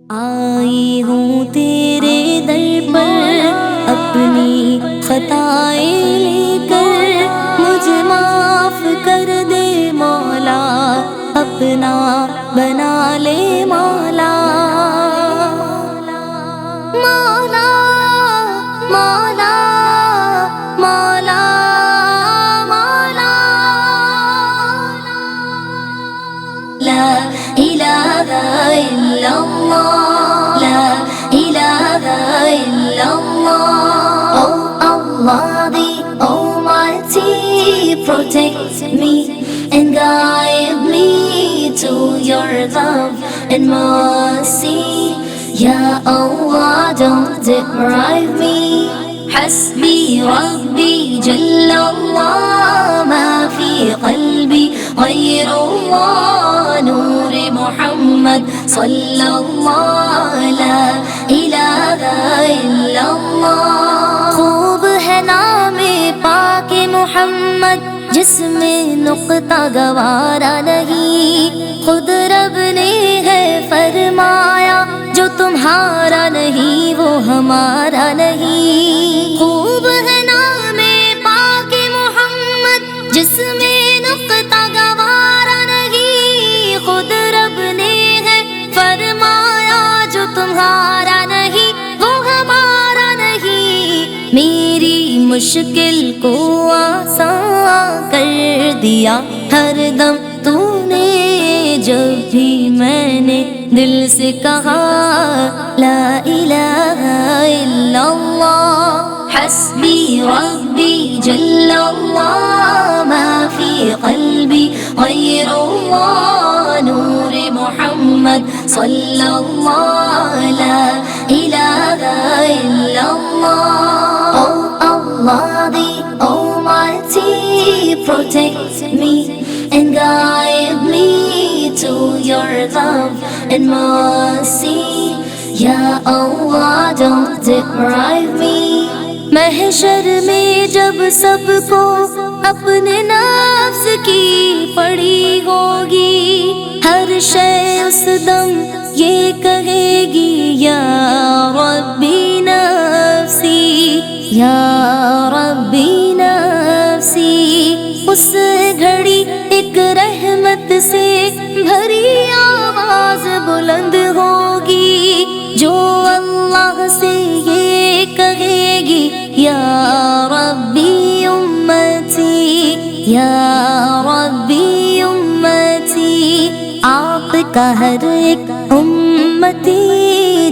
آئی ہوں تیرے در پر اپنی خطائیں لے کر، مجھے معاف کر دے مولا، اپنا بنا لے مولا۔ مولا مولا مولا مولا، لا الہ الا اللہ، لا الہ الا اللہ۔ Oh Allah the Almighty, protect me and guide me to your love and mercy. Ya Allah, don't deprive me. حسبي ربي جل الله، ما في قلبي غير الله، نور محمد صلى الله، لا إله إلا الله۔ خوب ہے نام پاک محمد جس میں نقطہ گوارا نہیں، خود رب نے ہے فرمایا جو تمہارا نہیں وہ ہمارا نہیں۔ خوب ہے نام پاک محمد جس میں نقطہ گوارا نہیں، خود رب نے ہے فرمایا جو تمہارا نہیں وہ ہمارا نہیں۔ میری مشکل کو آسان کر دیا ہر دم تو نے، جب بھی میں نے دل سے کہا لا الہ الا اللہ۔ حسبی ربی جل اللہ، ما فی قلبی غیر اللہ، نور محمد صلی اللہ، لا الہ الا اللہ۔ Oh Allah the Almighty, protect me and guide me to your love and mercy. Ya Allah, don't deprive me. محشر میں جب سب کو اپنے نفس کی پڑی ہوگی، ہر شے اس دم یہ کہے گی یا ربی نفسی، یا ربی نفسی۔ اس گھڑی ایک رحمت سے بھری آواز بلند ہوگی جو اللہ سے یہ کہے گی یا ربی امتی، یا ربی امتی۔ آپ کا ہر ایک امتی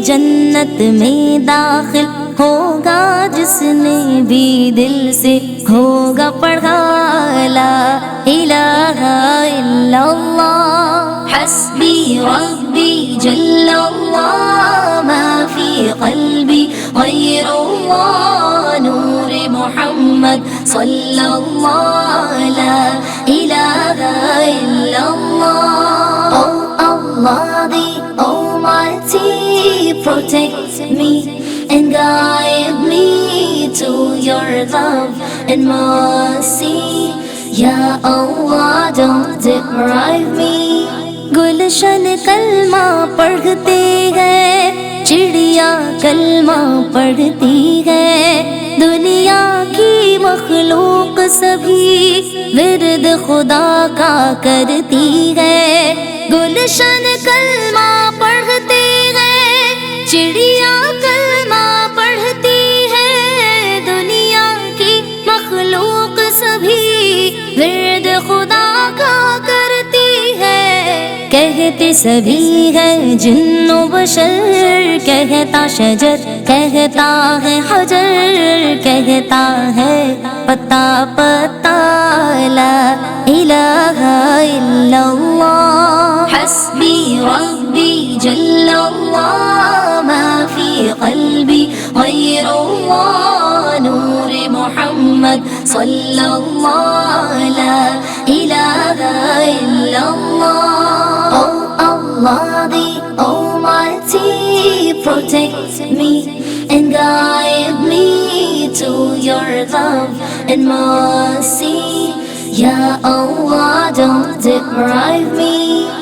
جنت میں داخل ہوگا جس نے بھی دل سے ہوگا پڑھا لا الہ الا اللہ۔ حسبی ربی جل اللہ، ما فی قلبی غیر اللہ، نور محمد صلی اللہ، لا الہ الا اللہ۔ Oh Allah the Almighty, protect me and guide me to your love and mercy. Ya Allah, don't deprive me. گلشن کلمہ پڑھتے ہیں، چڑیا کلمہ پڑھتی ہے، دنیا کی مخلوق سبھی ورد خدا کا کرتی ہے۔ گلشن کلمہ پڑھتے ہیں، چڑیا کلمہ پڑھتی ہے، دنیا کی مخلوق سبھی ورد خدا کا کرتی ہے۔ کہتے سبھی ہے جن و بشر، کہتا شجر کہتا ہے حجر، کہتا ہے پتا پتا لا الہ الا اللہ۔ حسبی ربی جل اللہ، ما فی قلبی غیر اللہ، نور محمد صلی اللہ، لا الہ الا اللہ۔ Oh Allah the Almighty, protect me and guide me to your love and mercy. Ya Allah, don't deprive me.